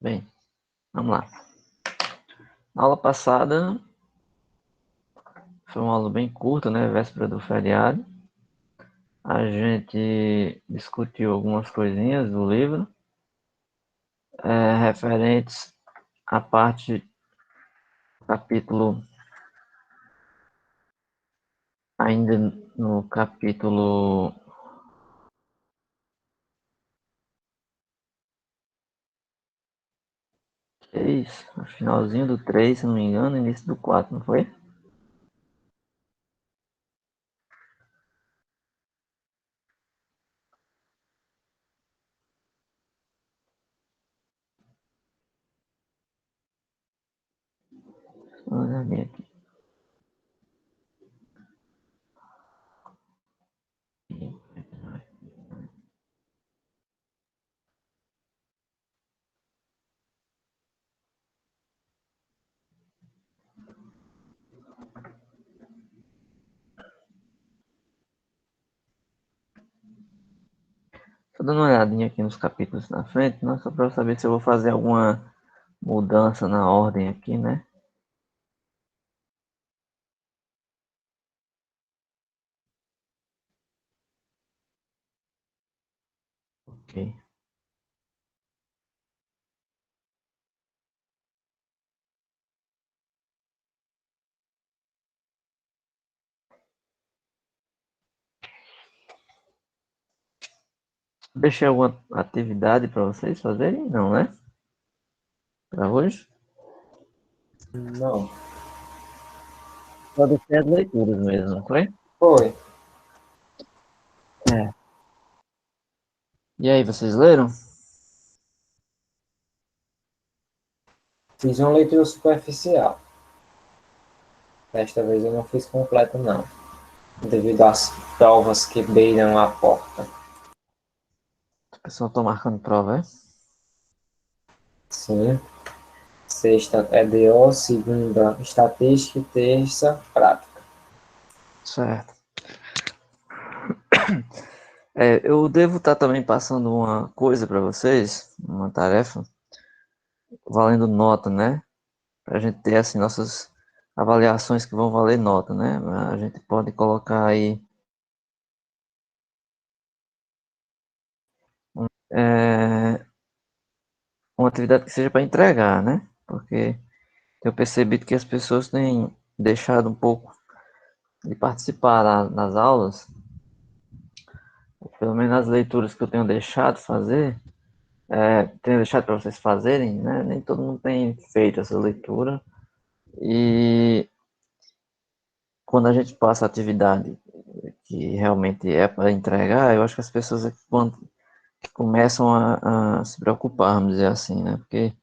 Bem, vamos lá. Na aula passada foi uma aula bem curta, né? Véspera do feriado. A gente discutiu algumas coisinhas do livro referentes à parte do capítulo, ainda no capítulo 3, no finalzinho do 3, se não me engano, início do 4, não foi? Olha bem aqui. Tô dando uma olhadinha aqui nos capítulos na frente, não, só para eu saber se eu vou fazer alguma mudança na ordem aqui, né? Ok. Deixei alguma atividade para vocês fazerem? Não, né? Para hoje? Não. Só deixei as leituras mesmo, não foi? Foi. É. E aí, vocês leram? Fiz uma leitura superficial. Desta vez eu não fiz completa, não. Devido às provas que beiram a porta. O pessoal tá marcando prova, é? Sim. Sexta é DO, segunda estatística e terça prática. Certo. Eu devo estar também passando uma coisa para vocês, uma tarefa, valendo nota, né? Para a gente ter assim nossas avaliações que vão valer nota, né? A gente pode colocar aí é, uma atividade que seja para entregar, né? Porque eu percebi que as pessoas têm deixado um pouco de participar nas aulas, pelo menos nas leituras que eu tenho deixado fazer, tenho deixado para vocês fazerem, né? Nem todo mundo tem feito essa leitura. E quando a gente passa a atividade que realmente é para entregar, eu acho que as pessoas é que começam a se preocupar, vamos dizer assim, né? Porque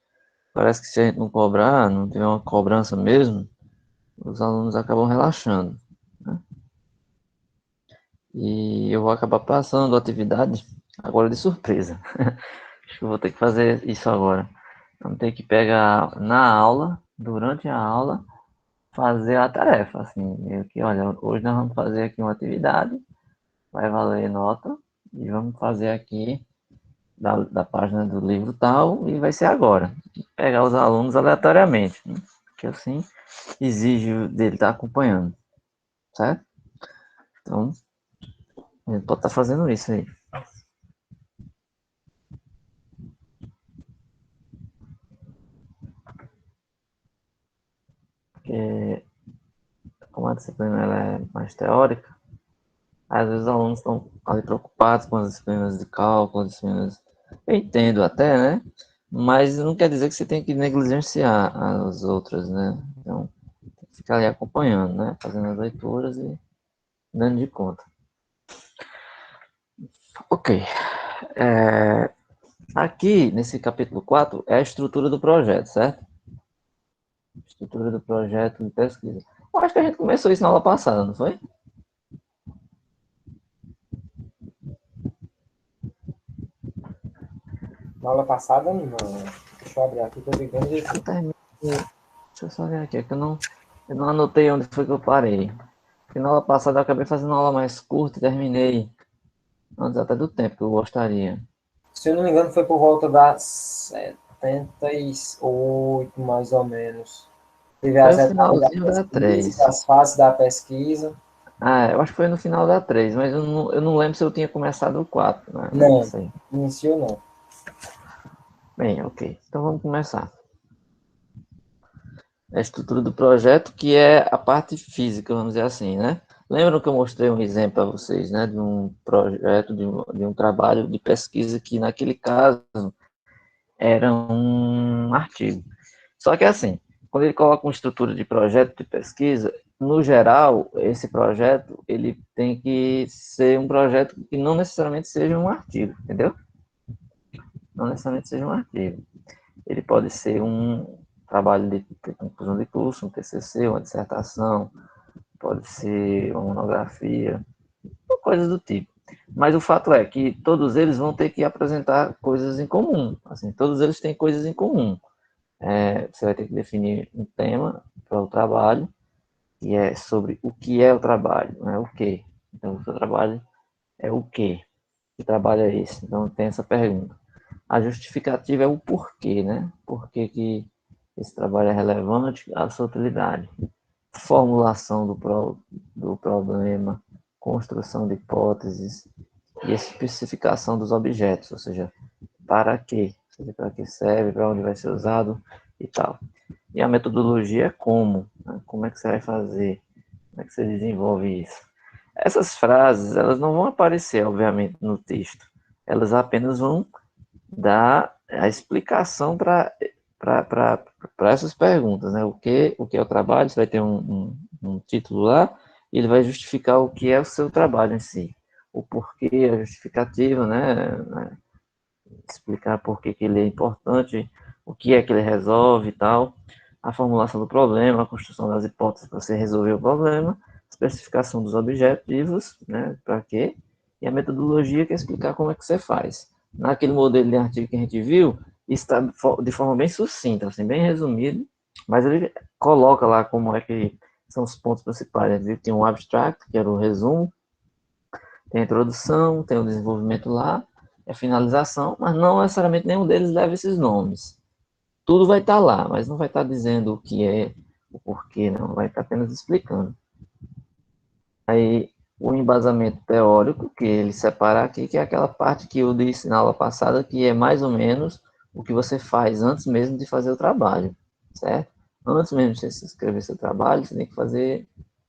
parece que se a gente não cobrar, não tiver uma cobrança mesmo, os alunos acabam relaxando, né? E eu vou acabar passando a atividade agora de surpresa. Acho que eu vou ter que fazer isso agora. Vamos ter que pegar na aula, durante a aula, fazer a tarefa, assim, meio que, olha, hoje nós vamos fazer aqui uma atividade, vai valer nota, e vamos fazer aqui da página do livro tal, e vai ser agora. Pegar os alunos aleatoriamente, né? Que assim exige dele estar acompanhando, certo? Então, a gente pode estar fazendo isso aí. Porque, como a disciplina ela é mais teórica, às vezes os alunos estão ali preocupados com as disciplinas de cálculo, as disciplinas. Eu entendo até, né? Mas não quer dizer que você tem que negligenciar as outras, né? Então, tem que ficar ali acompanhando, né? Fazendo as leituras e dando de conta. Ok. Aqui, nesse capítulo 4 é a estrutura do projeto, certo? Estrutura do projeto de pesquisa. Eu acho que a gente começou isso na aula passada, não foi? Na aula passada, não. Deixa eu abrir aqui, tô ligando Acho que de. eu terminei. Deixa eu só ver aqui, é que eu não anotei onde foi que eu parei. Porque na aula passada eu acabei fazendo uma aula mais curta e terminei antes até do tempo que eu gostaria. Se eu não me engano, foi por volta das 78, mais ou menos. Teve Foi as o etapas da finalzinho da pesquisa, 3. as fases da pesquisa. Ah, eu acho que foi no final da 3, mas eu não lembro se eu tinha começado o 4, né? Não Não, sei. iniciou não. Bem, ok. Então vamos começar. A estrutura do projeto, que é a parte física, vamos dizer assim, né? Lembram que eu mostrei um exemplo para vocês, né? De um projeto, de um trabalho de pesquisa que, naquele caso, era um artigo. Só que, assim, quando ele coloca uma estrutura de projeto de pesquisa, no geral, esse projeto, ele tem que ser um projeto que não necessariamente seja um artigo, entendeu? Não necessariamente seja um artigo. Ele pode ser um trabalho de conclusão de curso, um TCC, uma dissertação, pode ser uma monografia, coisas do tipo. Mas o fato é que todos eles vão ter que apresentar coisas em comum. Assim, todos eles têm coisas em comum. Você vai ter que definir um tema para o trabalho, que é sobre o que é o trabalho, não é o que. Então, o seu trabalho é o quê? Que trabalho é esse? Então, tem essa pergunta. A justificativa é o porquê, né? Por que esse trabalho é relevante, a sua utilidade. Formulação do problema, construção de hipóteses e especificação dos objetos, ou seja, para quê, para que serve, para onde vai ser usado e tal. E a metodologia é como, né? Como é que você vai fazer, como é que você desenvolve isso. Essas frases, elas não vão aparecer, obviamente, no texto, elas apenas vão dar a explicação para essas perguntas, né? O que é o trabalho? Você vai ter um título lá, e ele vai justificar o que é o seu trabalho em si, o porquê, a justificativa, né? Explicar por que ele é importante, o que é que ele resolve e tal, a formulação do problema, a construção das hipóteses para você resolver o problema, especificação dos objetivos, né? Para quê? E a metodologia, que é explicar como é que você faz. Naquele modelo de artigo que a gente viu, está de forma bem sucinta, assim, bem resumido, mas ele coloca lá como é que são os pontos principais. A gente viu que tem um abstract, que era o resumo, tem a introdução, tem o desenvolvimento lá, a finalização, mas não necessariamente nenhum deles leva esses nomes. Tudo vai estar lá, mas não vai estar dizendo o que é, o porquê, não, vai estar apenas explicando. Aí, o embasamento teórico, que ele separa aqui, que é aquela parte que eu disse na aula passada, que é mais ou menos o que você faz antes mesmo de fazer o trabalho, certo? Antes mesmo de você escrever seu trabalho, você tem que fazer.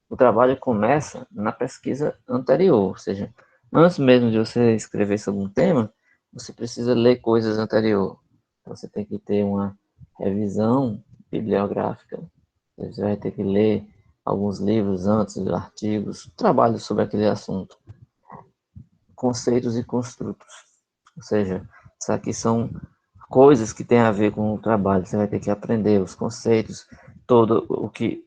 O trabalho começa na pesquisa anterior, ou seja, antes mesmo de você escrever sobre um tema, você precisa ler coisas anteriores. Então, você tem que ter uma revisão bibliográfica, você vai ter que ler alguns livros antes, artigos, trabalhos sobre aquele assunto, conceitos e construtos. Ou seja, isso aqui são coisas que têm a ver com o trabalho. Você vai ter que aprender os conceitos, todo o que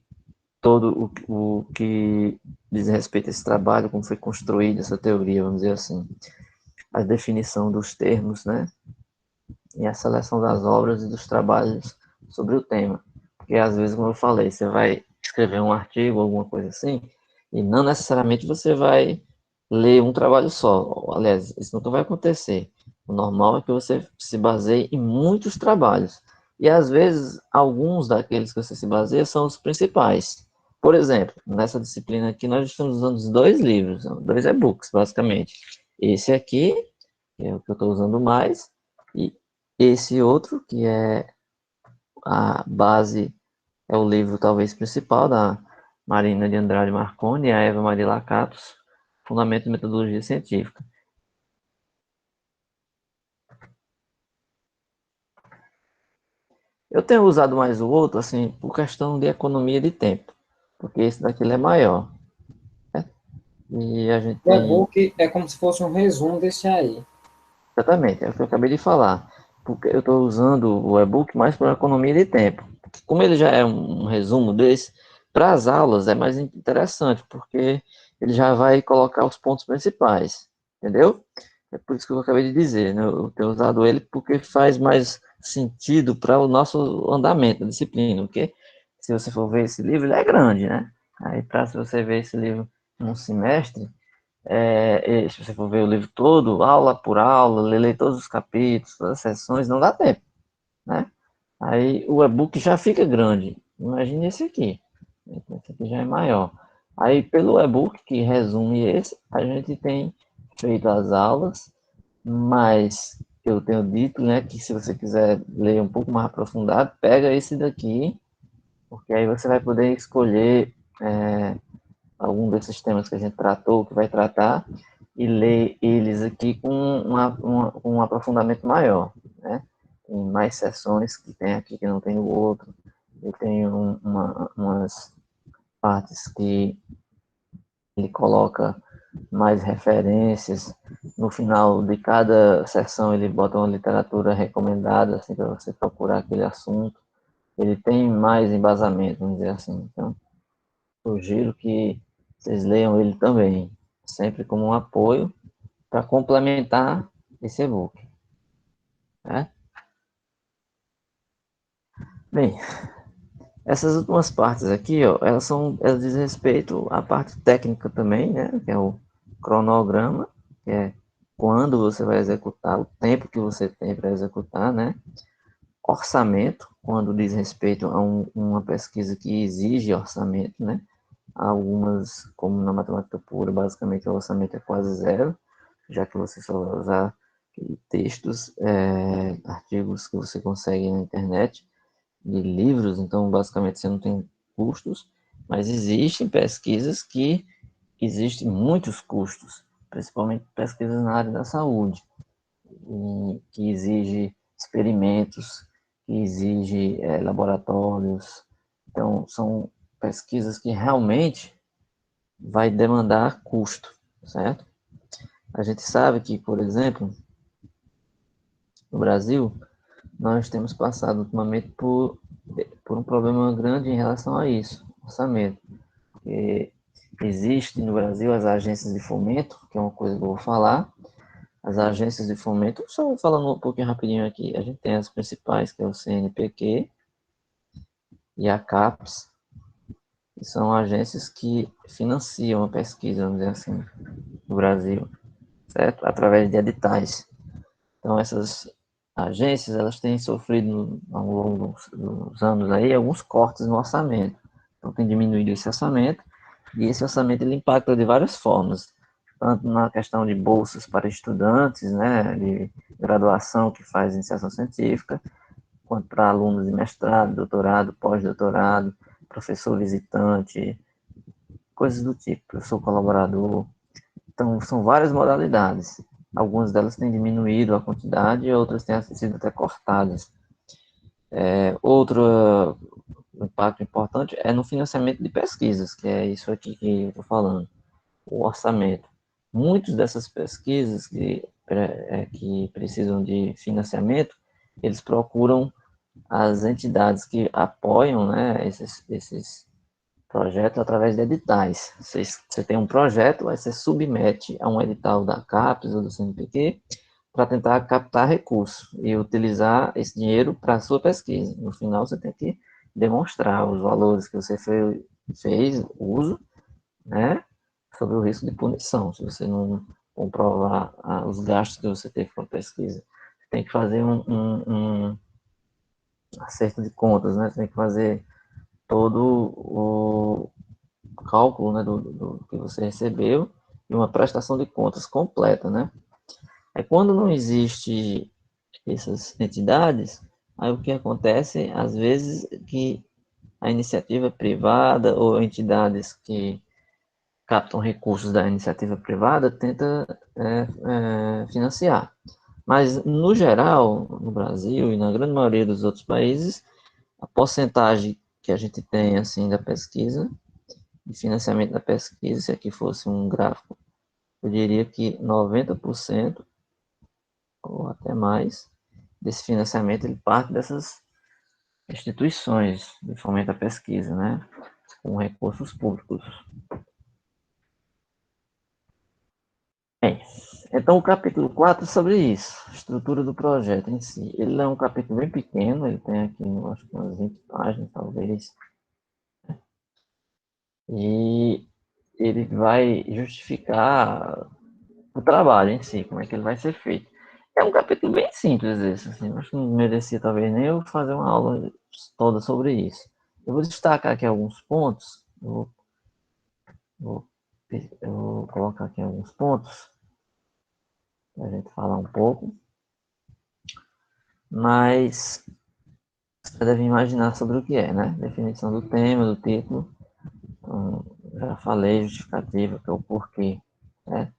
diz respeito a esse trabalho, como foi construída essa teoria, vamos dizer assim, a definição dos termos, né? E a seleção das obras e dos trabalhos sobre o tema. Porque às vezes, como eu falei, você vai escrever um artigo, alguma coisa assim, e não necessariamente você vai ler um trabalho só. Aliás, isso nunca vai acontecer. O normal é que você se baseie em muitos trabalhos. E às vezes, alguns daqueles que você se baseia são os principais. Por exemplo, nessa disciplina aqui, nós estamos usando dois livros, dois e-books, basicamente. Esse aqui, que é o que eu estou usando mais, e esse outro, que é a base, é o livro talvez principal da Marina de Andrade Marconi e a Eva Maria Lacatos, Fundamento de Metodologia Científica. Eu tenho usado mais o outro, assim, por questão de economia de tempo, porque esse daqui ele é maior, né? E a gente O tem, e-book é como se fosse um resumo desse aí. exatamente, é o que eu acabei de falar, porque eu estou usando o e-book mais por economia de tempo. Como ele já é um resumo desse, para as aulas é mais interessante, porque ele já vai colocar os pontos principais, entendeu? É por isso que eu acabei de dizer, né? Eu tenho usado ele porque faz mais sentido para o nosso andamento da disciplina, porque se você for ver esse livro, ele é grande, né? Aí, para se você ver esse livro num semestre, se você for ver o livro todo, aula por aula, ler todos os capítulos, todas as sessões, não dá tempo. né? Aí o e-book já fica grande. Imagine esse aqui. Esse aqui já é maior. Aí pelo e-book, que resume esse, a gente tem feito as aulas, mas eu tenho dito, né, que se você quiser ler um pouco mais aprofundado, pega esse daqui, porque aí você vai poder escolher algum desses temas que a gente tratou, que vai tratar, e ler eles aqui com um aprofundamento maior, né? Tem mais sessões que tem aqui que não tem o outro. Eu tenho umas partes que ele coloca mais referências. No final de cada sessão ele bota uma literatura recomendada, assim, para você procurar aquele assunto. Ele tem mais embasamento, vamos dizer assim. Então, sugiro que vocês leiam ele também, sempre como um apoio para complementar esse e-book. Né? Bem, essas últimas partes aqui, ó, elas dizem respeito à parte técnica também, né? Que é o cronograma, que é quando você vai executar, o tempo que você tem para executar, né? Orçamento, quando diz respeito a uma pesquisa que exige orçamento, né? Algumas, como na matemática pura, basicamente o orçamento é quase zero, já que você só vai usar textos, artigos que você consegue na internet, de livros, então basicamente você não tem custos, mas existem pesquisas que existem muitos custos, principalmente pesquisas na área da saúde, que exige experimentos, que exige laboratórios, então são pesquisas que realmente vai demandar custo, certo? A gente sabe que, por exemplo, no Brasil, nós temos passado ultimamente por um problema grande em relação a isso, orçamento. Porque existe no Brasil as agências de fomento, que é uma coisa que eu vou falar. As agências de fomento, só falando um pouquinho rapidinho aqui, a gente tem as principais, que é o CNPq e a CAPES, que são agências que financiam a pesquisa, vamos dizer assim, no Brasil, certo? Através de editais. Então, essas agências, elas têm sofrido ao longo dos anos aí alguns cortes no orçamento. Então, tem diminuído esse orçamento, e esse orçamento ele impacta de várias formas, tanto na questão de bolsas para estudantes, né, de graduação que faz iniciação científica, quanto para alunos de mestrado, doutorado, pós-doutorado, professor visitante, coisas do tipo, professor colaborador. Então, são várias modalidades. Algumas delas têm diminuído a quantidade e outras têm sido até cortadas. Outro impacto importante é no financiamento de pesquisas, que é isso aqui que eu estou falando, o orçamento. Muitas dessas pesquisas que precisam de financiamento, eles procuram as entidades que apoiam, né, esses projetos através de editais. Você tem um projeto, aí você submete a um edital da CAPES ou do CNPq para tentar captar recursos e utilizar esse dinheiro para a sua pesquisa. No final, você tem que demonstrar os valores que você fez uso, né, sobre o risco de punição. Se você não comprovar os gastos que você teve com a pesquisa, você tem que fazer um acerto de contas, né? Você tem que fazer todo o cálculo, né, do que você recebeu e uma prestação de contas completa, né? Aí quando não existe essas entidades, aí o que acontece, às vezes, que a iniciativa privada ou entidades que captam recursos da iniciativa privada tenta financiar. Mas, no geral, no Brasil e na grande maioria dos outros países, a porcentagem que a gente tem assim da pesquisa, de financiamento da pesquisa, se aqui fosse um gráfico, eu diria que 90% ou até mais desse financiamento ele parte dessas instituições de fomento à pesquisa, né, com recursos públicos. Bem, então o capítulo 4 é sobre isso, a estrutura do projeto em si. Ele é um capítulo bem pequeno, ele tem aqui, acho que umas 20 páginas, talvez, e ele vai justificar o trabalho em si, como é que ele vai ser feito. É um capítulo bem simples esse, assim, acho que não merecia talvez nem eu fazer uma aula toda sobre isso. Eu vou destacar aqui alguns pontos, vou, eu vou colocar aqui alguns pontos para a gente falar um pouco, mas você deve imaginar sobre o que é, né? Definição do tema, do título, então, já falei, justificativa, que é o porquê, né?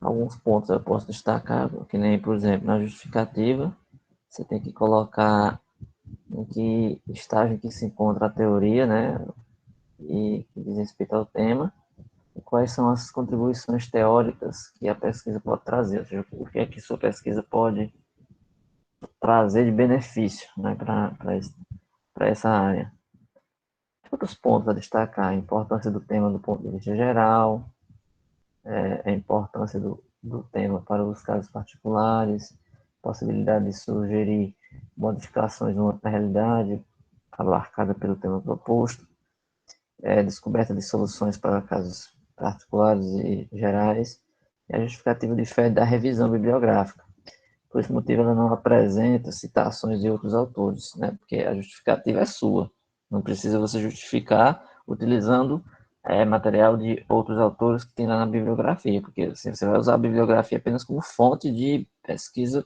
Alguns pontos eu posso destacar, que nem, por exemplo, na justificativa, você tem que colocar em que estágio que se encontra a teoria, né, e que diz respeito ao tema, e quais são as contribuições teóricas que a pesquisa pode trazer, ou seja, o que é que sua pesquisa pode trazer de benefício, né, para essa área. Outros pontos a destacar: a importância do tema do ponto de vista geral, a importância do tema para os casos particulares, possibilidade de sugerir modificações na realidade abarcada pelo tema proposto, descoberta de soluções para casos particulares e gerais, e a justificativa de fé da revisão bibliográfica. Por esse motivo, ela não apresenta citações de outros autores, né? Porque a justificativa é sua. Não precisa você justificar utilizando material de outros autores que tem lá na bibliografia, porque assim, você vai usar a bibliografia apenas como fonte de pesquisa,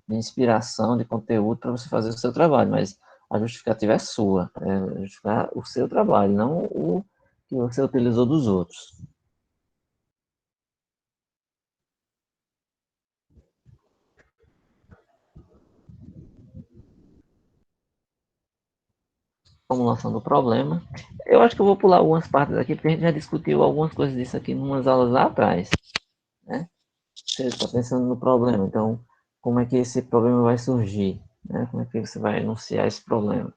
de inspiração, de conteúdo para você fazer o seu trabalho, mas a justificativa é sua, é justificar o seu trabalho, não o que você utilizou dos outros. Formulação do problema. Eu acho que eu vou pular algumas partes aqui, porque a gente já discutiu algumas coisas disso aqui em umas aulas lá atrás, né? Você está pensando no problema, então, como é que esse problema vai surgir, né? Como é que você vai enunciar esse problema?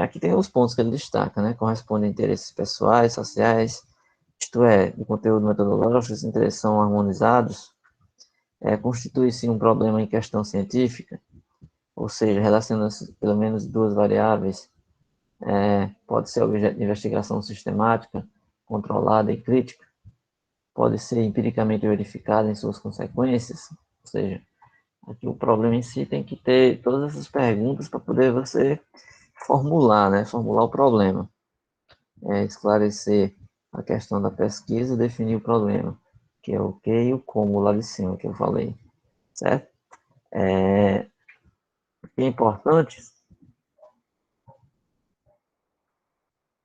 Aqui tem os pontos que ele destaca, né? Correspondem a interesses pessoais, sociais, isto é, o conteúdo metodológico, os interesses são harmonizados, constitui-se um problema em questão científica, ou seja, relaciona-se pelo menos duas variáveis, pode ser objeto de investigação sistemática, controlada e crítica, pode ser empiricamente verificada em suas consequências, ou seja, aqui o problema em si tem que ter todas essas perguntas para poder você formular, né? Formular o problema, esclarecer a questão da pesquisa, definir o problema, que é o que e o como lá de cima que eu falei, certo? O que é importante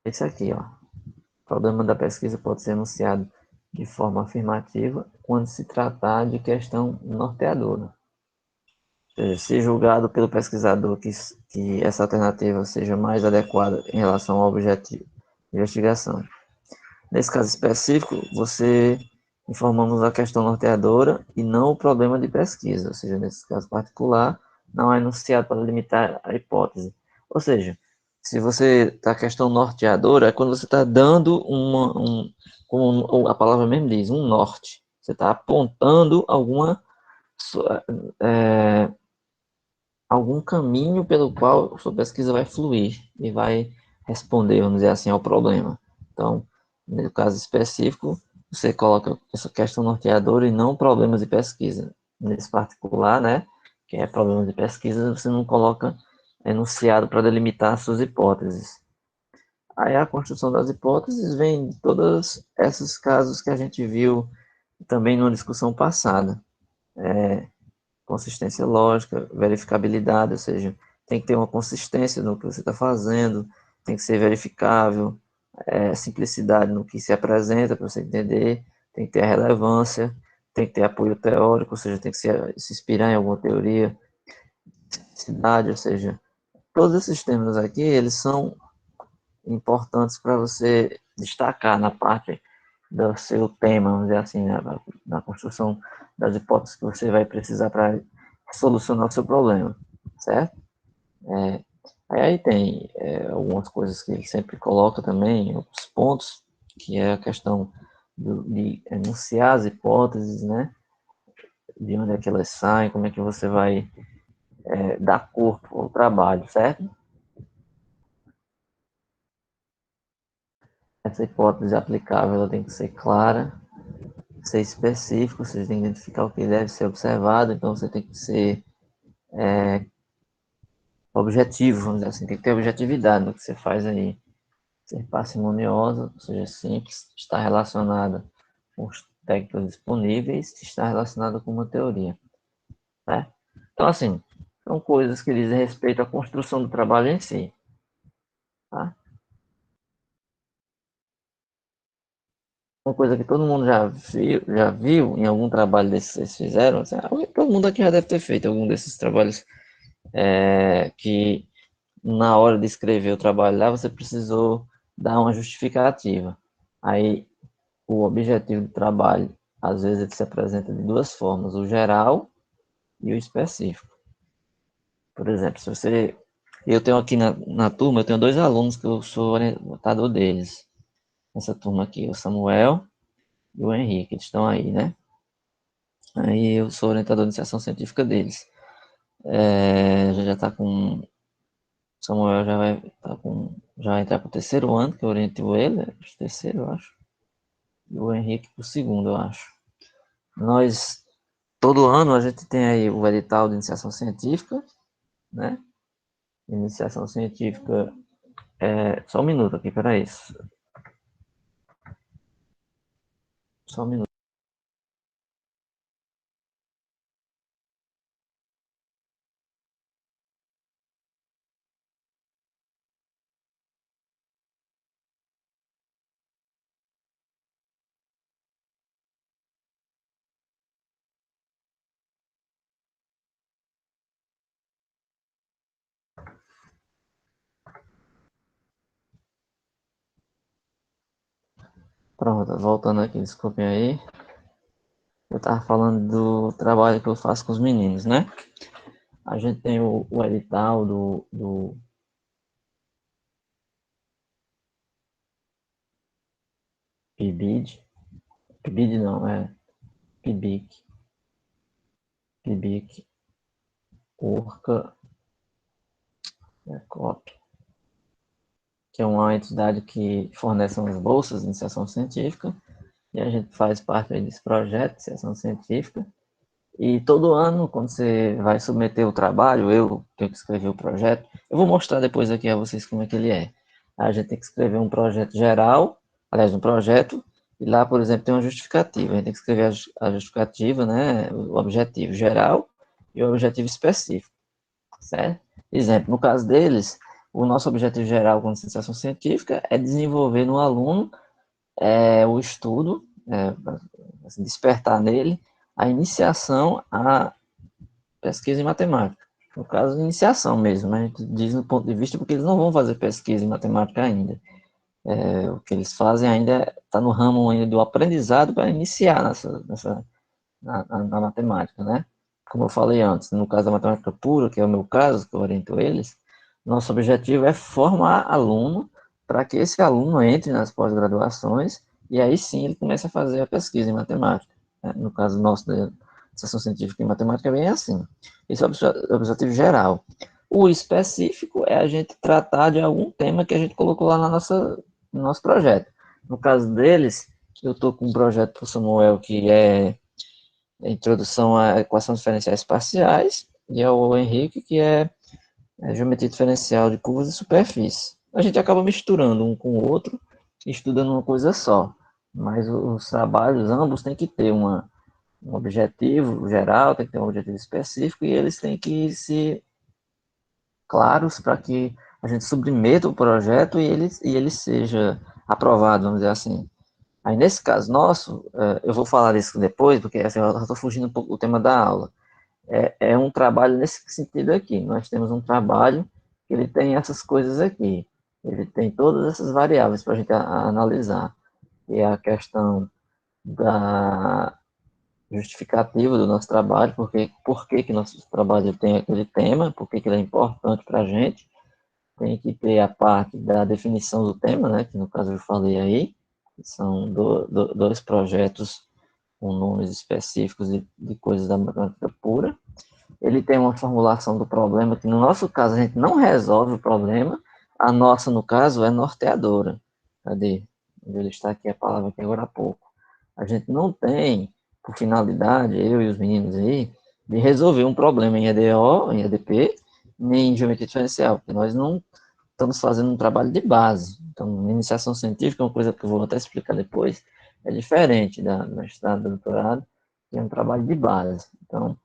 é isso aqui, ó. O problema da pesquisa pode ser enunciado de forma afirmativa quando se tratar de questão norteadora. Ou seja, se julgado pelo pesquisador que essa alternativa seja mais adequada em relação ao objeto de investigação. Nesse caso específico, você informamos a questão norteadora e não o problema de pesquisa, ou seja, nesse caso particular, não é enunciado para limitar a hipótese. Ou seja, se você está a questão norteadora, é quando você está dando como a palavra mesmo diz, um norte. Você está apontando é, algum caminho pelo qual a sua pesquisa vai fluir e vai responder, vamos dizer assim, ao problema. Então, no caso específico, você coloca essa questão norteadora e não problemas de pesquisa. Nesse particular, né, que é problemas de pesquisa, você não coloca enunciado para delimitar suas hipóteses. Aí a construção das hipóteses vem de todos esses casos que a gente viu também numa discussão passada. Consistência lógica, verificabilidade, ou seja, tem que ter uma consistência no que você está fazendo, tem que ser verificável, simplicidade no que se apresenta para você entender, tem que ter relevância, tem que ter apoio teórico, ou seja, tem que se inspirar em alguma teoria, cidade, ou seja, todos esses termos aqui, eles são importantes para você destacar na parte do seu tema, vamos dizer assim, né, na construção das hipóteses que você vai precisar para solucionar o seu problema, certo? Aí tem algumas coisas que ele sempre coloca também, outros pontos, que é a questão de enunciar as hipóteses, né? De onde é que elas saem, como é que você vai dar corpo ao trabalho, certo? essa hipótese aplicável ela tem que ser clara, ser específico, você tem que identificar o que deve ser observado, então você tem que ser objetivo, vamos dizer assim, tem que ter objetividade no que você faz aí. Ser parcimoniosa, ou seja, simples, está relacionada com os técnicos disponíveis, está relacionada com uma teoria. Né? Então, assim, são coisas que dizem respeito à construção do trabalho em si. Tá? Uma coisa que todo mundo já viu em algum trabalho desses que vocês fizeram, assim, todo mundo aqui já deve ter feito algum desses trabalhos que na hora de escrever o trabalho lá, você precisou dar uma justificativa. Aí, o objetivo do trabalho, às vezes, ele se apresenta de duas formas, o geral e o específico. Por exemplo, se você... Eu tenho aqui na turma, eu tenho dois alunos que eu sou orientador deles. Essa turma aqui, o Samuel e o Henrique, eles estão aí, né? Aí eu sou orientador de iniciação científica deles. Já está com... O Samuel já vai, já vai entrar para o terceiro ano, que eu oriento ele, terceiro, eu acho. E o Henrique para o segundo, eu acho. Nós, todo ano, a gente tem aí o edital de iniciação científica, né? Iniciação científica. Só um minuto aqui, peraí. Só um minuto. Pronto, voltando aqui, desculpem aí. Eu estava falando do trabalho que eu faço com os meninos, né? A gente tem o edital do PIBID. PIBID não, PIBIC. PIBIC, Urca, COP, que é uma entidade que fornece umas bolsas de iniciação científica, e a gente faz parte desse projeto de iniciação científica. E todo ano, quando você vai submeter o trabalho, eu tenho que escrever o projeto. Eu vou mostrar depois aqui a vocês como é que ele é. A gente tem que escrever um projeto geral, aliás, um projeto, e lá, por exemplo, tem uma justificativa. A gente tem que escrever a justificativa, né, o objetivo geral e o objetivo específico, certo? Exemplo, no caso deles, o nosso objetivo geral com iniciação científica é desenvolver no aluno o estudo, despertar nele a iniciação à pesquisa em matemática. No caso, iniciação mesmo, né? A gente diz no ponto de vista porque eles não vão fazer pesquisa em matemática ainda. O que eles fazem ainda está no ramo ainda do aprendizado para iniciar na matemática, né? Como eu falei antes, no caso da matemática pura, que é o meu caso, que eu oriento eles, nosso objetivo é formar aluno para que esse aluno entre nas pós-graduações e aí sim ele comece a fazer a pesquisa em matemática. Né? No caso nosso da iniciação científica em matemática é bem assim. Esse é o objetivo geral. O específico é a gente tratar de algum tema que a gente colocou lá no nosso projeto. No caso deles, eu estou com um projeto para o Samuel que é a introdução a equações diferenciais parciais, e ao Henrique, que é geometria diferencial de curvas e superfícies. A gente acaba misturando um com o outro, estudando uma coisa só, mas os trabalhos, ambos têm que ter um objetivo geral, tem que ter um objetivo específico, e eles têm que ser claros para que a gente submeta o projeto e ele seja aprovado, vamos dizer assim. Aí, nesse caso nosso, eu vou falar isso depois, porque assim, eu estou fugindo um pouco do tema da aula. É um trabalho nesse sentido aqui. Nós temos um trabalho que ele tem essas coisas aqui. Ele tem todas essas variáveis para a gente analisar. E é a questão da justificativa do nosso trabalho, por que nosso trabalho tem aquele tema, por que ele é importante para a gente. Tem que ter a parte da definição do tema, né, que no caso eu falei aí, que são dois projetos com nomes específicos de coisas da matemática pura. Ele tem uma formulação do problema que, no nosso caso, a gente não resolve o problema, a nossa, no caso, é norteadora. Cadê? onde eu destaquei a palavra aqui agora há pouco. A gente não tem, por finalidade, eu e os meninos aí, de resolver um problema em EDO, em EDP, nem em geometria diferencial, porque nós não estamos fazendo um trabalho de base. Então, iniciação científica é uma coisa que eu vou até explicar depois, é diferente da mestrado, do doutorado, que é um trabalho de base. Então,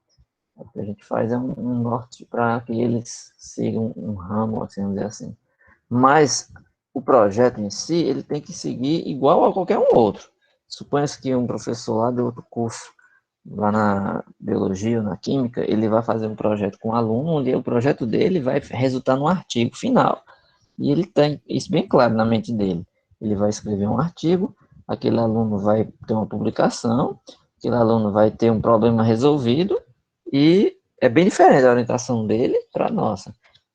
o que a gente faz é um norte para que eles sigam um ramo, assim, vamos dizer assim. Mas o projeto em si, ele tem que seguir igual a qualquer um outro. Suponha-se que um professor lá de outro curso, lá na biologia ou na química, ele vai fazer um projeto com um aluno, onde o projeto dele vai resultar num artigo final. E ele tem isso bem claro na mente dele. Ele vai escrever um artigo, aquele aluno vai ter uma publicação, aquele aluno vai ter um problema resolvido, e é bem diferente a orientação dele para a nossa.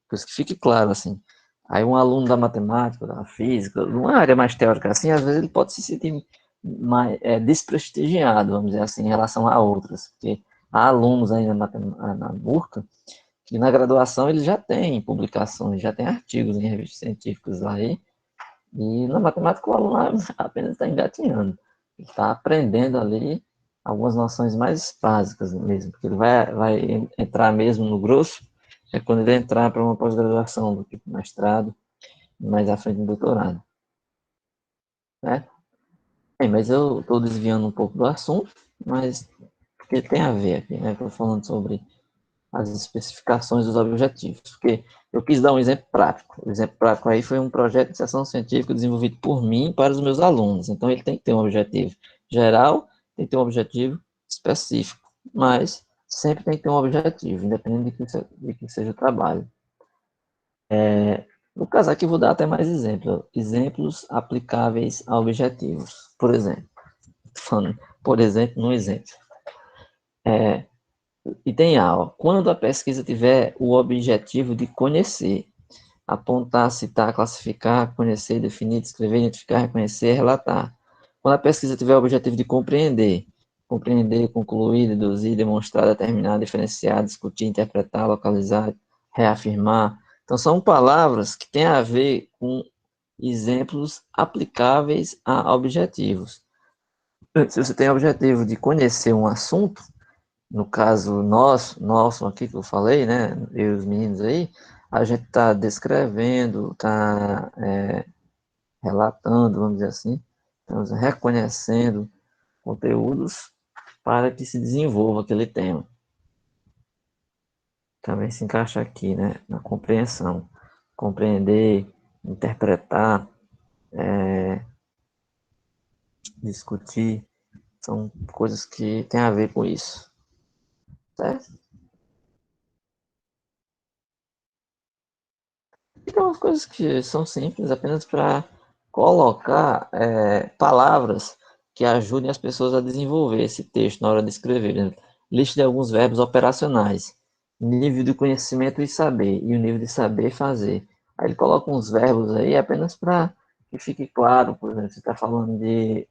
Por isso que fique claro, assim. Aí um aluno da matemática, da física, numa área mais teórica assim, às vezes ele pode se sentir mais, desprestigiado, vamos dizer assim, em relação a outras, porque há alunos ainda na Burca que na graduação eles já têm publicações, já têm artigos em revistas científicas aí, e na matemática o aluno apenas está engatinhando, ele está aprendendo ali algumas noções mais básicas mesmo, porque ele vai entrar mesmo no grosso, é quando ele entrar para uma pós-graduação, do tipo mestrado, mais à frente do doutorado, né? Bem, mas eu estou desviando um pouco do assunto, mas porque tem a ver aqui, né? Estou falando sobre as especificações dos objetivos, porque eu quis dar um exemplo prático. O exemplo prático aí foi um projeto de iniciação científica desenvolvido por mim para os meus alunos. Então, ele tem que ter um objetivo geral, tem que ter um objetivo específico, mas sempre tem que ter um objetivo, independente de que seja o trabalho. No caso aqui, vou dar até mais exemplos. Exemplos aplicáveis a objetivos. Por exemplo, falando, por exemplo, no exemplo. Item A, ó, quando a pesquisa tiver o objetivo de conhecer, apontar, citar, classificar, conhecer, definir, descrever, identificar, reconhecer, relatar. Quando a pesquisa tiver o objetivo de compreender, compreender, concluir, deduzir, demonstrar, determinar, diferenciar, discutir, interpretar, localizar, reafirmar. Então, são palavras que têm a ver com exemplos aplicáveis a objetivos. Se você tem o objetivo de conhecer um assunto, no caso nosso aqui que eu falei, né, eu e os meninos aí, a gente está descrevendo, está relatando, vamos dizer assim, estamos reconhecendo conteúdos para que se desenvolva aquele tema. Também se encaixa aqui, né, na compreensão, compreender, interpretar, discutir, são coisas que têm a ver com isso, certo? Então, as coisas que são simples apenas para colocar palavras que ajudem as pessoas a desenvolver esse texto na hora de escrever. Né? Lista de alguns verbos operacionais. Nível de conhecimento e saber. E o nível de saber fazer. Aí ele coloca uns verbos aí apenas para que fique claro, por exemplo, você está falando de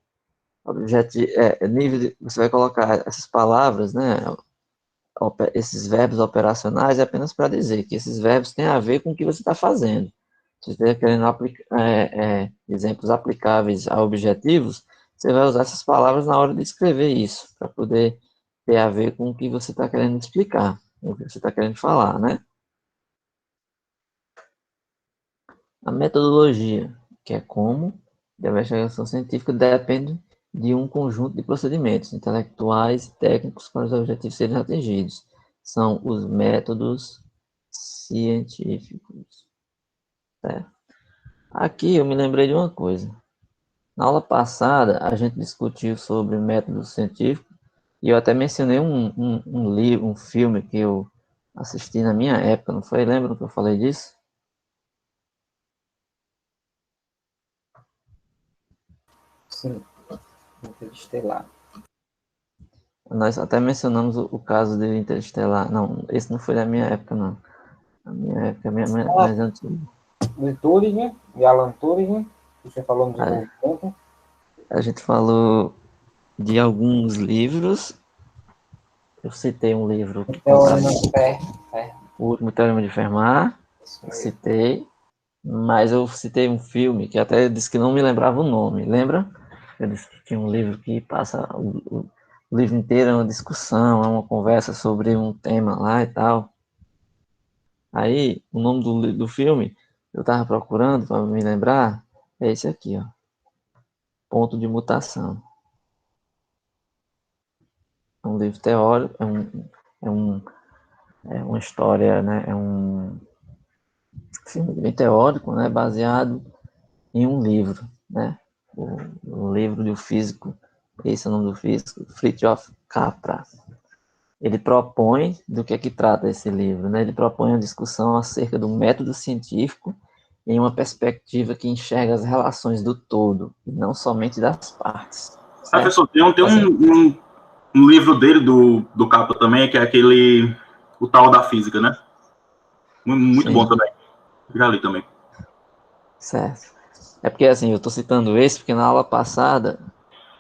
objetivo, nível de, você vai colocar essas palavras, né? Esses verbos operacionais é apenas para dizer que esses verbos têm a ver com o que você está fazendo. Se você estiver querendo exemplos aplicáveis a objetivos, você vai usar essas palavras na hora de escrever isso, para poder ter a ver com o que você está querendo explicar, com o que você está querendo falar, né? A metodologia, que é como a investigação científica depende de um conjunto de procedimentos intelectuais e técnicos para os objetivos serem atingidos. São os métodos científicos. Certo? Aqui eu me lembrei de uma coisa. Na aula passada, a gente discutiu sobre métodos científicos e eu até mencionei um livro, um filme que eu assisti na minha época, não foi? Lembra que eu falei disso? Sim, Interestelar. Nós até mencionamos o caso de Interestelar. Não, esse não foi da minha época, não. A minha época é mais antiga. De Turing e Alan Turing, que você falou no A, desenvolvimento. a gente falou de alguns livros. Eu citei um livro que contava Teorema Fermi. o último teorema de Fermat. Isso mesmo. Citei. Mas eu citei um filme que até disse que não me lembrava o nome, lembra? Eu disse que tinha um livro que passa o livro inteiro é uma discussão, é uma conversa sobre um tema lá e tal. Aí, o nome do filme, eu tava procurando para me lembrar, é esse aqui, ó. Ponto de Mutação. É um livro teórico, é, um, é uma história, né? É um filme bem teórico, né? Baseado em um livro, né? O livro do físico, esse é o nome do físico, Fritjof Capra. Ele propõe, do que é que trata esse livro, né? Ele propõe uma discussão acerca do método científico em uma perspectiva que enxerga as relações do todo, e não somente das partes. Certo? Professor, tem um livro dele, do Capa também, que é aquele, o tal da física, né? Muito bom Sim, também. Já li também. certo. É porque, assim, eu estou citando esse porque na aula passada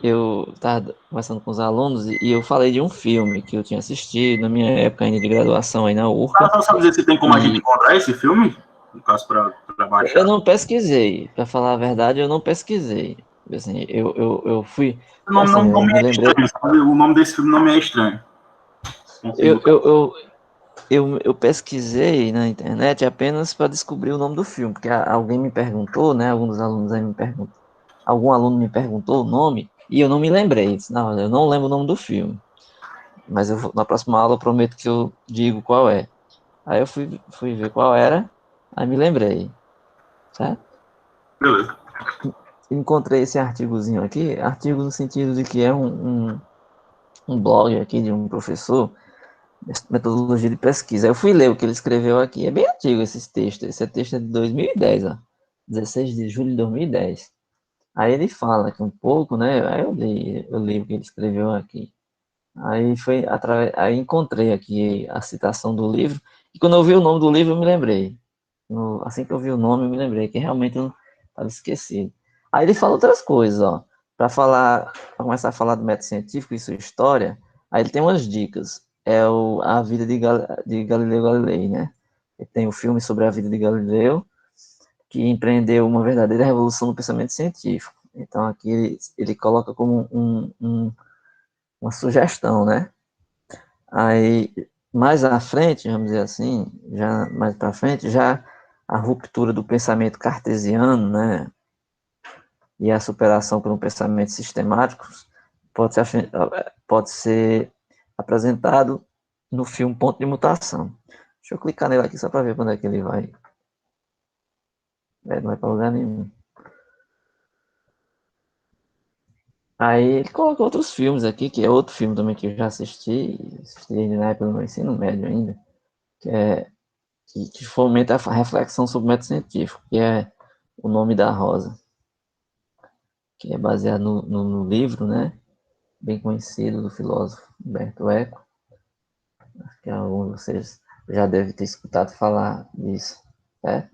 eu estava conversando com os alunos e eu falei de um filme que eu tinha assistido na minha época ainda de graduação aí na URCA. Só sabe dizer se tem como a gente E encontrar esse filme? No caso, para eu baixar. não pesquisei, para falar a verdade, eu não pesquisei. Assim, eu fui, O nome assim, não eu me me é lembrei, estranho, sabe? O nome desse filme não me é estranho. eu, eu, eu, eu pesquisei na internet apenas para descobrir o nome do filme, porque alguém me perguntou, né? Algum dos alunos aí me perguntou, algum aluno me perguntou o nome e eu não me lembrei. Disse, não, eu não lembro o nome do filme, mas na próxima aula eu prometo que eu digo qual é. Aí eu fui ver qual era, aí me lembrei, certo? Beleza. Encontrei esse artigozinho aqui, artigo no sentido de que é um blog aqui de um professor, metodologia de pesquisa. Eu fui ler o que ele escreveu aqui, é bem antigo esse texto, esse texto é de 2010, ó, 16 de julho de 2010. Aí ele fala aqui um pouco, né, aí eu li o que ele escreveu aqui. Aí encontrei aqui a citação do livro, e quando eu vi o nome do livro eu me lembrei. Assim que eu vi o nome, eu me lembrei que realmente eu estava esquecido. Aí ele fala outras coisas, ó. Para começar a falar do método científico e sua história, aí ele tem umas dicas. A vida de Galileu Galilei, né? Ele tem o filme sobre a vida de Galileu, que empreendeu uma verdadeira revolução no pensamento científico. Então aqui ele coloca como uma sugestão, né? Aí, mais à frente, vamos dizer assim, já mais para frente, já a ruptura do pensamento cartesiano, né, e a superação por um pensamento sistemático pode ser apresentado no filme Ponto de Mutação. Deixa eu clicar nele aqui só para ver quando é que ele vai. Não vai para lugar nenhum. Aí ele coloca outros filmes aqui, que é outro filme também que eu já assisti na época do meu ensino médio ainda, que é que fomenta a reflexão sobre o método científico, que é O Nome da Rosa, que é baseado no livro, né, bem conhecido do filósofo Humberto Eco, que alguns de vocês já devem ter escutado falar disso, né?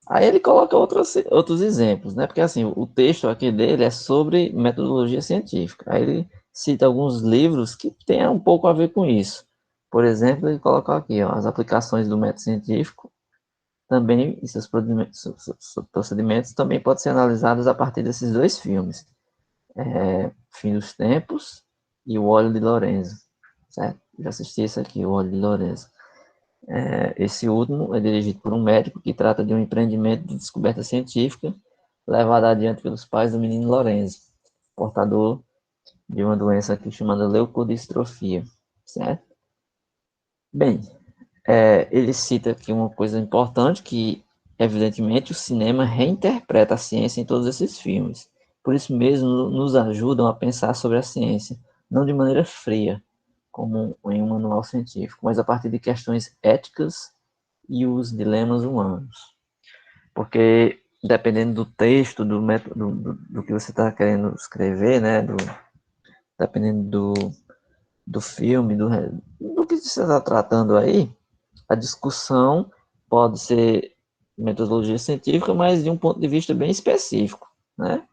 Aí ele coloca outros exemplos, né? Porque assim, o texto aqui dele é sobre metodologia científica. Aí ele cita alguns livros que têm um pouco a ver com isso. Por exemplo, ele coloca aqui, ó, as aplicações do método científico também, e seus procedimentos também podem ser analisados a partir desses dois filmes, Fim dos Tempos e O Óleo de Lorenzo, certo? Já assisti esse aqui, O Óleo de Lorenzo. Esse último é dirigido por um médico que trata de um empreendimento de descoberta científica levado adiante pelos pais do menino Lorenzo, portador de uma doença aqui chamada leucodistrofia, certo? Bem, ele cita aqui uma coisa importante que, evidentemente, o cinema reinterpreta a ciência em todos esses filmes. Por isso mesmo, nos ajudam a pensar sobre a ciência, não de maneira fria, como em um manual científico, mas a partir de questões éticas e os dilemas humanos. Porque, dependendo do texto, do método, do que você está querendo escrever, né, dependendo do filme, do que você está tratando aí, a discussão pode ser metodologia científica, mas de um ponto de vista bem específico, né?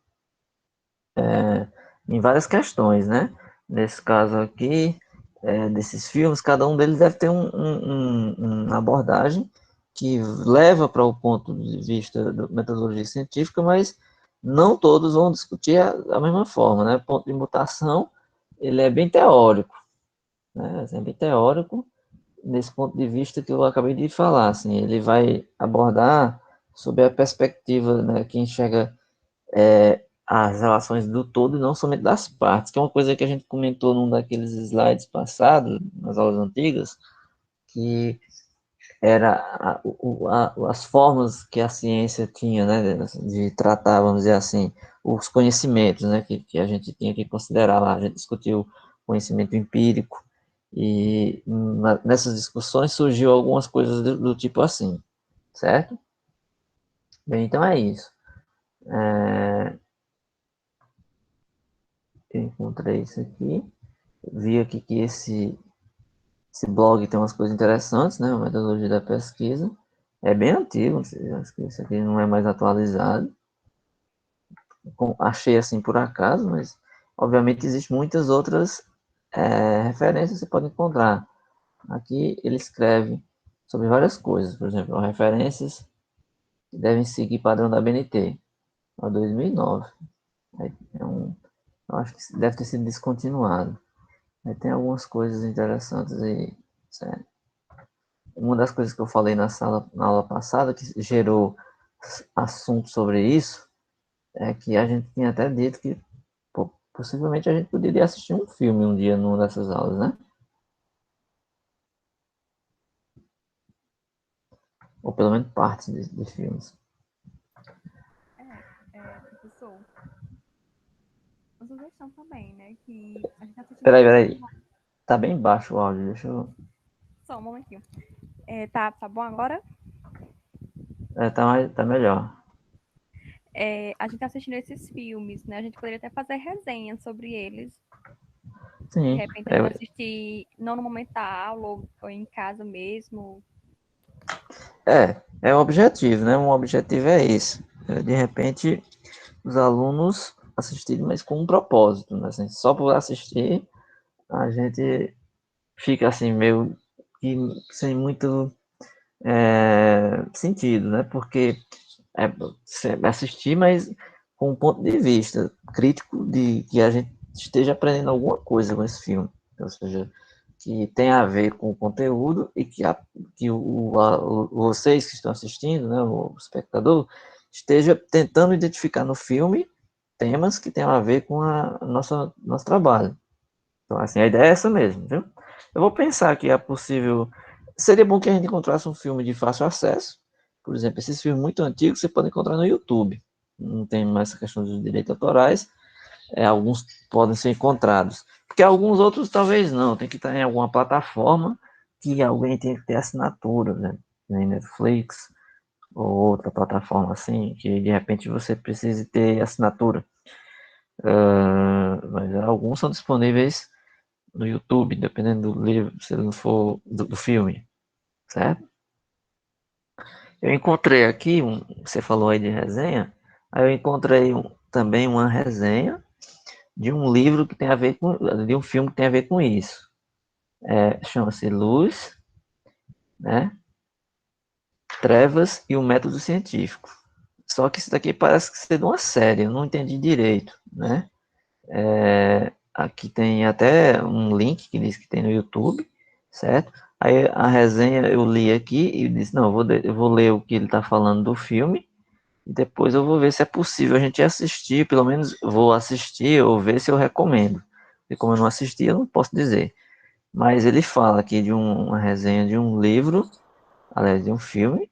Em várias questões, né? Nesse caso aqui, desses filmes, cada um deles deve ter uma abordagem que leva para o ponto de vista da metodologia científica, mas não todos vão discutir da mesma forma, né? O ponto de mutação, ele é bem teórico, né? É bem teórico, nesse ponto de vista que eu acabei de falar, assim, ele vai abordar sob a perspectiva, né, que enxerga as relações do todo e não somente das partes, que é uma coisa que a gente comentou num daqueles slides passados, nas aulas antigas, que era as formas que a ciência tinha, né, de tratar, vamos dizer assim, os conhecimentos, né, que a gente tinha que considerar lá. A gente discutiu conhecimento empírico e nessas discussões surgiu algumas coisas do tipo assim, certo? Bem, então é isso. Eu encontrei isso aqui, vi aqui que esse blog tem umas coisas interessantes, né, a metodologia da pesquisa. É bem antigo, acho que isso aqui não é mais atualizado. Achei assim por acaso, mas obviamente existem muitas outras referências que você pode encontrar. Aqui ele escreve sobre várias coisas, por exemplo, referências que devem seguir padrão da BNT, a 2009. Eu acho que deve ter sido descontinuado. Aí tem algumas coisas interessantes aí. Sério. Uma das coisas que eu falei na aula passada, que gerou assunto sobre isso, é que a gente tinha até dito que possivelmente a gente poderia assistir um filme um dia numa dessas aulas, né? Ou pelo menos parte de filmes. Professor, uma sugestão também, né? Que a gente tá assistindo Peraí. Tá bem baixo o áudio, deixa eu... Só um momentinho. Tá bom agora? Tá melhor. A gente tá assistindo esses filmes, né? A gente poderia até fazer resenha sobre eles. De Sim, repente a gente assistir, não no momento da aula, ou em casa mesmo. é o objetivo, né? Um objetivo é esse. De repente, os alunos assistirem, mas com um propósito, né? Assim, só por assistir, a gente fica assim, meio que sem muito sentido, né? Porque assistir, mas com um ponto de vista crítico de que a gente esteja aprendendo alguma coisa com esse filme, ou seja, que tem a ver com o conteúdo e que vocês que estão assistindo, né, o espectador, esteja tentando identificar no filme temas que tenham a ver com nosso trabalho. Então, assim, a ideia é essa mesmo, viu? Eu vou pensar que é possível. Seria bom que a gente encontrasse um filme de fácil acesso. Por exemplo, esses filmes muito antigos você pode encontrar no YouTube. Não tem mais essa questão dos direitos autorais. Alguns podem ser encontrados. Porque alguns outros talvez não. Tem que estar em alguma plataforma que alguém tem que ter assinatura, né? Nem Netflix ou outra plataforma assim, que de repente você precise ter assinatura. Mas alguns são disponíveis no YouTube, dependendo do livro, se não for do filme, certo? Eu encontrei aqui, você falou aí de resenha, aí eu encontrei também uma resenha de um livro que tem a ver com, de um filme que tem a ver com isso. Chama-se Luz, né? Trevas e o Método Científico. Só que isso daqui parece que ser de uma série, eu não entendi direito, né? Aqui tem até um link que diz que tem no YouTube, certo? Aí a resenha eu li aqui e disse, não, eu vou ler o que ele está falando do filme e depois eu vou ver se é possível a gente assistir, pelo menos vou assistir ou ver se eu recomendo. E como eu não assisti, eu não posso dizer. Mas ele fala aqui de uma resenha de um livro, aliás, de um filme,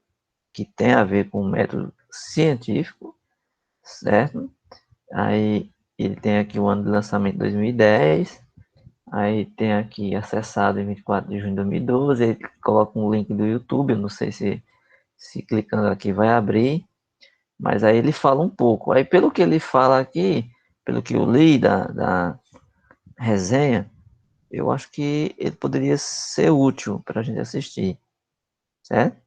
que tem a ver com o método científico, certo? Aí ele tem aqui o ano de lançamento 2010, aí tem aqui acessado em 24 de junho de 2012, ele coloca um link do YouTube, eu não sei se clicando aqui vai abrir, mas aí ele fala um pouco. Aí pelo que ele fala aqui, pelo que eu li da resenha, eu acho que ele poderia ser útil para a gente assistir, certo?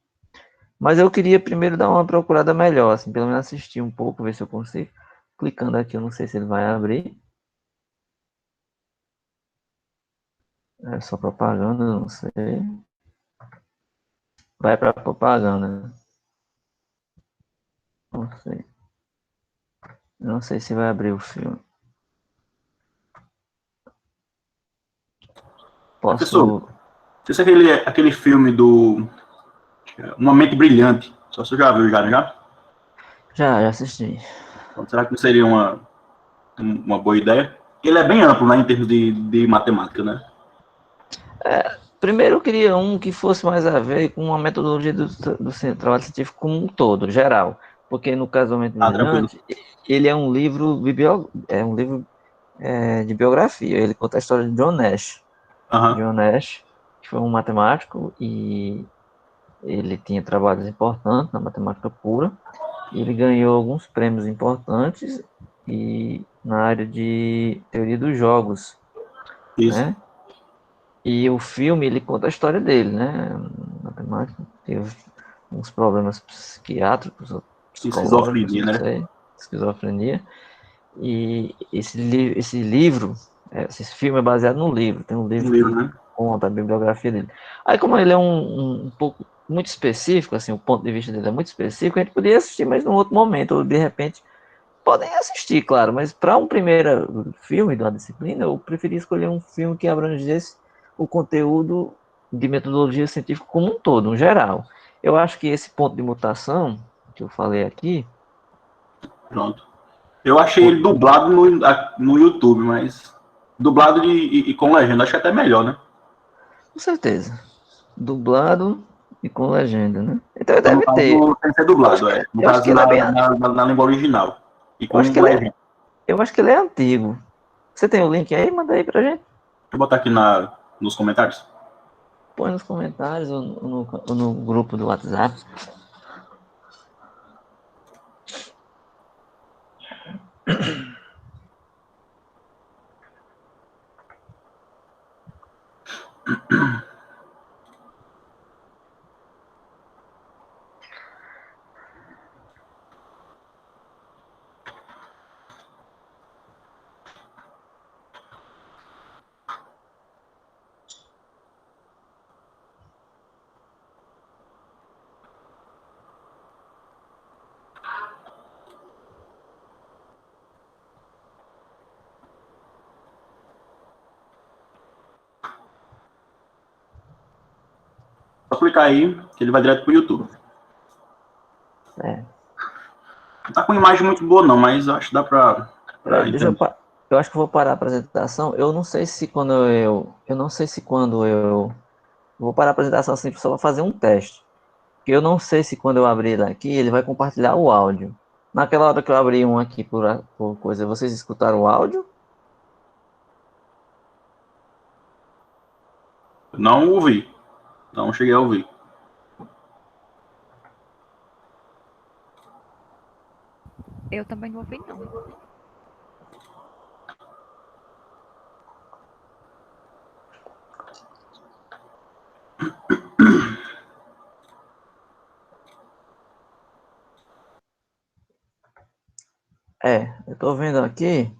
Mas eu queria primeiro dar uma procurada melhor, assim, pelo menos assistir um pouco, ver se eu consigo. Clicando aqui, eu não sei se ele vai abrir. É só propaganda, não sei. vai para propaganda. Não sei. Não sei se vai abrir o filme. Professor, Posso. se aquele filme do Uma Mente Brilhante, só você já viu já, não já? Já assisti. Então, será que não seria uma boa ideia? Ele é bem amplo, né, em termos de matemática, né? Primeiro eu queria um que fosse mais a ver com a metodologia do trabalho científico como um todo, geral. Porque no caso do Mente Ah, tranquilo. Brilhante, ele é um livro, de biografia. Ele conta a história de John Nash. Aham. John Nash, que foi um matemático e ele tinha trabalhos importantes na matemática pura. E ele ganhou alguns prêmios importantes e na área de teoria dos jogos, Isso. né? E o filme, ele conta a história dele, né? Matemática, teve uns problemas psiquiátricos, ou psicológicos, Esquizofrenia, não né? sei, esquizofrenia. E esse livro, esse filme é baseado no livro, tem um Um livro livro, que né? conta a bibliografia dele. Aí, como ele é um pouco muito específico, assim, o ponto de vista dele é muito específico, a gente poderia assistir, mas num outro momento, ou de repente, podem assistir, claro, mas para um primeiro filme da disciplina, eu preferi escolher um filme que abrangesse o conteúdo de metodologia científica como um todo, no geral. Eu acho que esse ponto de mutação que eu falei aqui, Pronto. Eu achei ponto, ele dublado no YouTube, mas dublado e com legenda, acho que é até melhor, né? com certeza, dublado e com legenda, né? Então Então, no deve ter. caso, tem que ser Eu acho dublado, que, é. No eu acho que caso, ele é bem, na língua original. E eu acho com que ele legenda. é, eu acho que ele é antigo. Você tem o link aí? Manda aí pra gente. Deixa eu botar aqui nos comentários. Põe nos comentários ou no grupo do WhatsApp. Só clicar aí, que ele vai direto pro YouTube. É. Não tá com imagem muito boa, não, mas acho que dá pra Deixa eu, entender. eu acho que eu vou parar a apresentação. Eu não sei se quando eu vou parar a apresentação assim só para fazer um teste. Porque eu não sei se quando eu abrir ele aqui ele vai compartilhar o áudio. Naquela hora que eu abri um aqui por coisa, vocês escutaram o áudio? Não ouvi. Não cheguei a ouvir. Eu também não ouvi, não. Eu tô vendo aqui.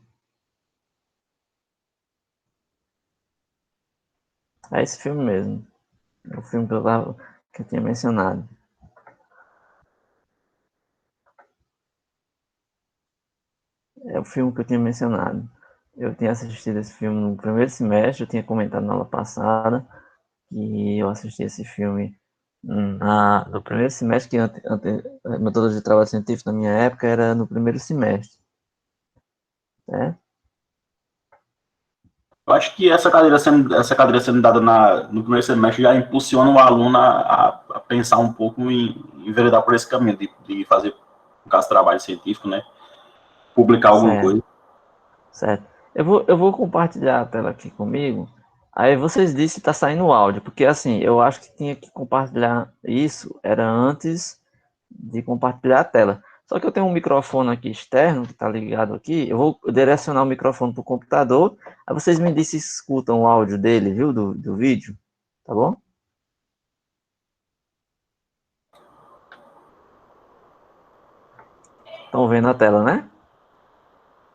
É esse filme mesmo. É o filme que eu tinha mencionado. É o filme que eu tinha mencionado. Eu tinha assistido esse filme no primeiro semestre, eu tinha comentado na aula passada que eu assisti esse filme no primeiro semestre, que a metodologia de trabalho científico na minha época era no primeiro semestre, né? Eu acho que essa cadeira sendo dada no primeiro semestre já impulsiona o aluno a pensar um pouco em enveredar por esse caminho, de fazer, no caso, trabalho científico, né? Publicar alguma Certo, coisa. certo. Eu vou compartilhar a tela aqui comigo. Aí vocês dizem se está saindo o áudio, porque assim, eu acho que tinha que compartilhar isso, era antes de compartilhar a tela. Só que eu tenho um microfone aqui externo que está ligado aqui. Eu vou direcionar o microfone para o computador. Aí vocês me dizem se escutam o áudio dele, viu? Do vídeo. Tá bom? Estão vendo a tela, né?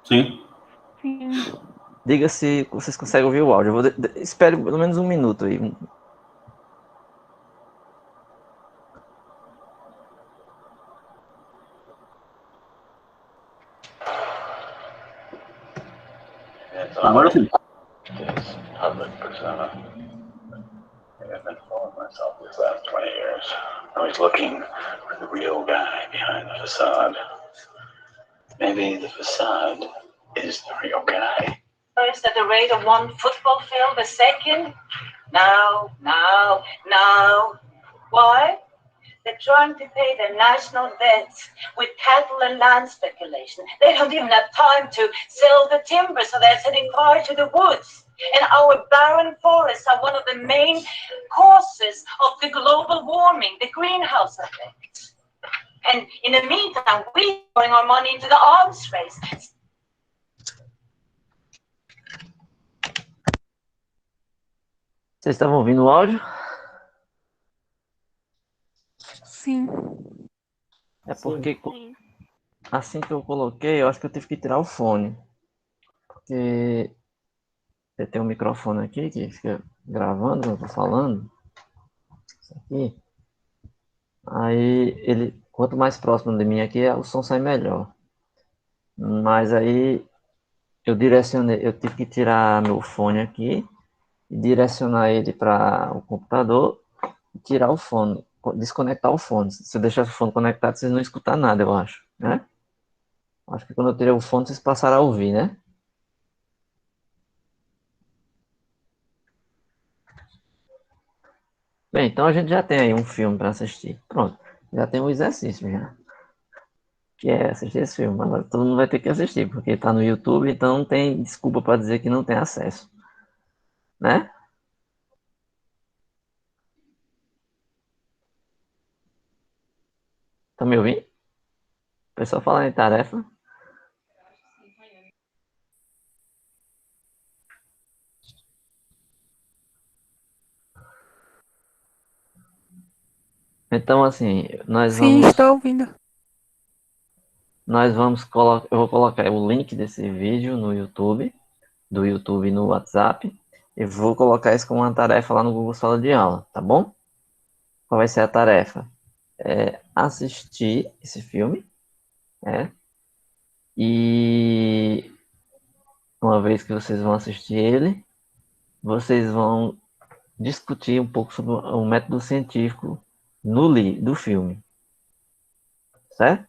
Sim. Sim. Diga se vocês conseguem ouvir o áudio. Espere pelo menos um minuto aí. Agora sim. This public persona. I've been fooling myself these last 20 years. Always looking for the real guy behind the facade. Maybe the facade is the real guy. First at the rate of one football field a second? No, no, no. Why? They're trying to pay their national debts with cattle and land speculation. They don't even have time to sell the timber, so they're setting fire to the woods. And our barren forests are one of the main causes of the global warming, the greenhouse effect. And in the meantime, we're pouring our money into the arms race. Vocês estavam ouvindo o áudio? Sim. É Sim. porque Sim. assim que eu coloquei, eu acho que eu tive que tirar o fone. Porque eu tenho um microfone aqui que fica gravando quando eu tô falando. Isso aqui. Aí ele, quanto mais próximo de mim aqui, o som sai melhor. Mas aí eu tive que tirar meu fone aqui e direcionar ele para o computador e tirar o fone, desconectar o fone. Se eu deixar o fone conectado, vocês não escutam nada, eu acho, né? Acho que quando eu tirei o fone, vocês passaram a ouvir, né? Bem, então a gente já tem aí um filme para assistir. Pronto, já tem um exercício já. Que é assistir esse filme. Agora todo mundo vai ter que assistir, porque está no YouTube, então não tem desculpa para dizer que não tem acesso. Né? Tá me ouvindo? O pessoal falando em tarefa. Então, assim, Sim, estou ouvindo. eu vou colocar o link desse vídeo no YouTube, do YouTube no WhatsApp, e vou colocar isso como uma tarefa lá no Google Sala de Aula, tá bom? Qual vai ser a tarefa? É assistir esse filme, né? E uma vez que vocês vão assistir ele, vocês vão discutir um pouco sobre o método científico do filme, certo?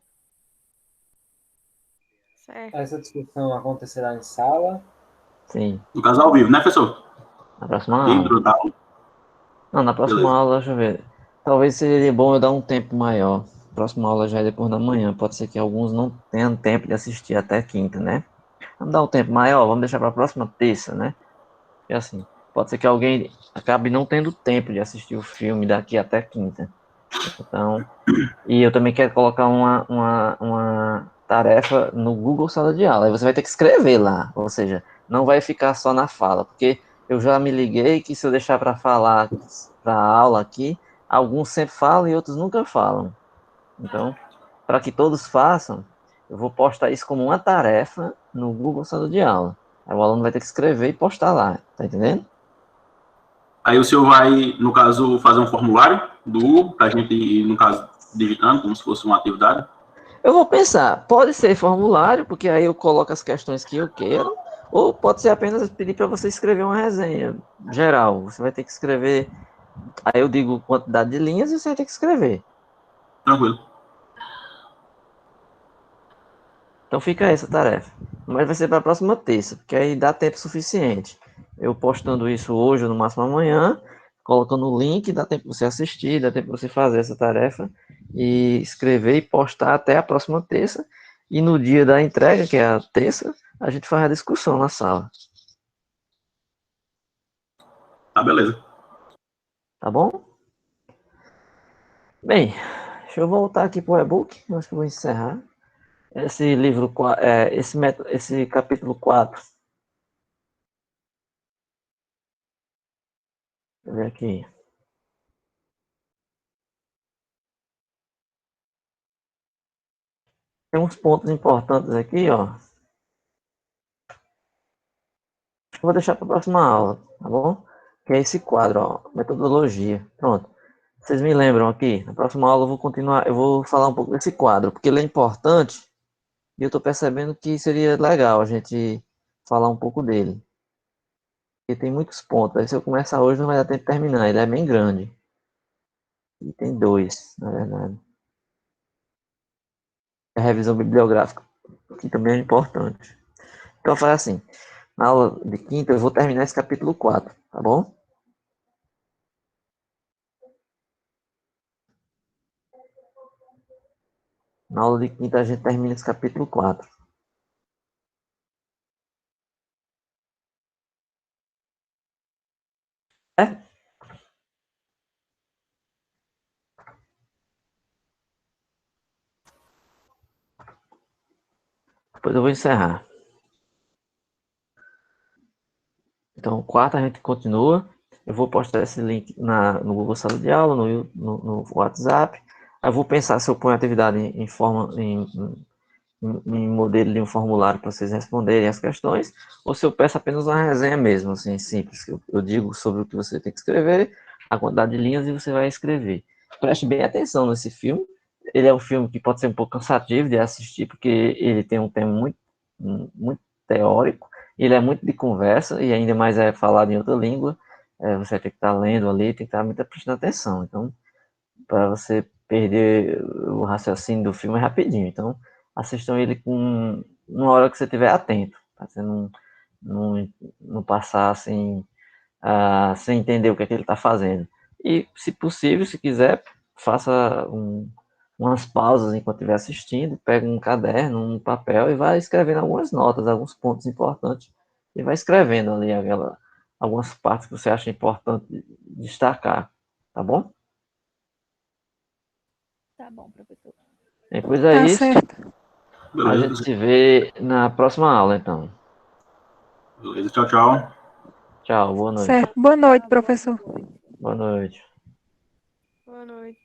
Certo. Essa discussão acontecerá em sala. Sim, No caso, ao vivo, né, professor? na próxima aula. Dentro da aula. Não, na próxima Beleza. aula, deixa eu ver. Talvez seria bom eu dar um tempo maior. Próxima aula já é depois da manhã. Pode ser que alguns não tenham tempo de assistir até quinta, né? Vamos dar um tempo maior, vamos deixar para a próxima terça, né? E assim, pode ser que alguém acabe não tendo tempo de assistir o filme daqui até quinta. Então, e eu também quero colocar uma tarefa no Google Sala de Aula. Aí você vai ter que escrever lá, ou seja, não vai ficar só na fala, porque eu já me liguei que se eu deixar para falar para a aula aqui, alguns sempre falam e outros nunca falam. Então, para que todos façam, eu vou postar isso como uma tarefa no Google Sala de Aula. Aí o aluno vai ter que escrever e postar lá, tá entendendo? Aí o senhor vai, no caso, fazer um formulário do Google, para a gente ir, no caso, digitando, como se fosse uma atividade. Eu vou pensar, pode ser formulário, porque aí eu coloco as questões que eu quero, ou pode ser apenas pedir para você escrever uma resenha geral. Você vai ter que escrever, aí eu digo quantidade de linhas e você vai ter que escrever. Tranquilo. Então fica essa tarefa. Mas vai ser para a próxima terça, porque aí dá tempo suficiente. Eu postando isso hoje, ou no máximo amanhã, colocando o link, dá tempo você assistir, dá tempo você fazer essa tarefa e escrever e postar até a próxima terça. E no dia da entrega, que é a terça, a gente faz a discussão na sala. Tá, beleza. Tá bom? Bem, deixa eu voltar aqui para o e-book. Eu acho que eu vou encerrar. Esse livro, esse capítulo 4. Deixa eu ver aqui. Tem uns pontos importantes aqui, ó. Vou deixar para a próxima aula, tá bom? Que é esse quadro, ó, metodologia. Pronto. Vocês me lembram aqui? Na próxima aula eu vou continuar, eu vou falar um pouco desse quadro, porque ele é importante e eu estou percebendo que seria legal a gente falar um pouco dele. Porque tem muitos pontos. Aí se eu começar hoje não vai dar tempo de terminar. Ele é bem grande. E tem 2, na verdade. A revisão bibliográfica, que também é importante. Então eu falei assim, na aula de quinta eu vou terminar esse capítulo 4, tá bom? Na aula de quinta a gente termina esse capítulo 4. É? Depois eu vou encerrar. Então, quarta a gente continua. Eu vou postar esse link no Google Sala de Aula, no WhatsApp. Eu vou pensar se eu ponho a atividade em modelo de um formulário para vocês responderem as questões, ou se eu peço apenas uma resenha mesmo, assim, simples. Eu digo sobre o que você tem que escrever, a quantidade de linhas e você vai escrever. Preste bem atenção nesse filme. Ele é um filme que pode ser um pouco cansativo de assistir, porque ele tem um tema muito teórico, ele é muito de conversa, e ainda mais é falado em outra língua. Você tem que estar lendo ali, tem que estar muito prestando atenção. Então, para você perder o raciocínio do filme é rapidinho. Então, assistam ele com uma hora que você estiver atento, para você não passar assim, sem entender o que é que ele está fazendo. E, se possível, se quiser, faça umas pausas enquanto estiver assistindo, pega um caderno, um papel e vai escrevendo algumas notas, alguns pontos importantes, e vai escrevendo ali algumas partes que você acha importante destacar, tá bom? Tá bom, professor. Depois é Tá isso. certo. A gente se vê na próxima aula, então. Beleza, tchau, tchau. Tchau, boa noite. Certo. Boa noite, professor. Boa noite. Boa noite.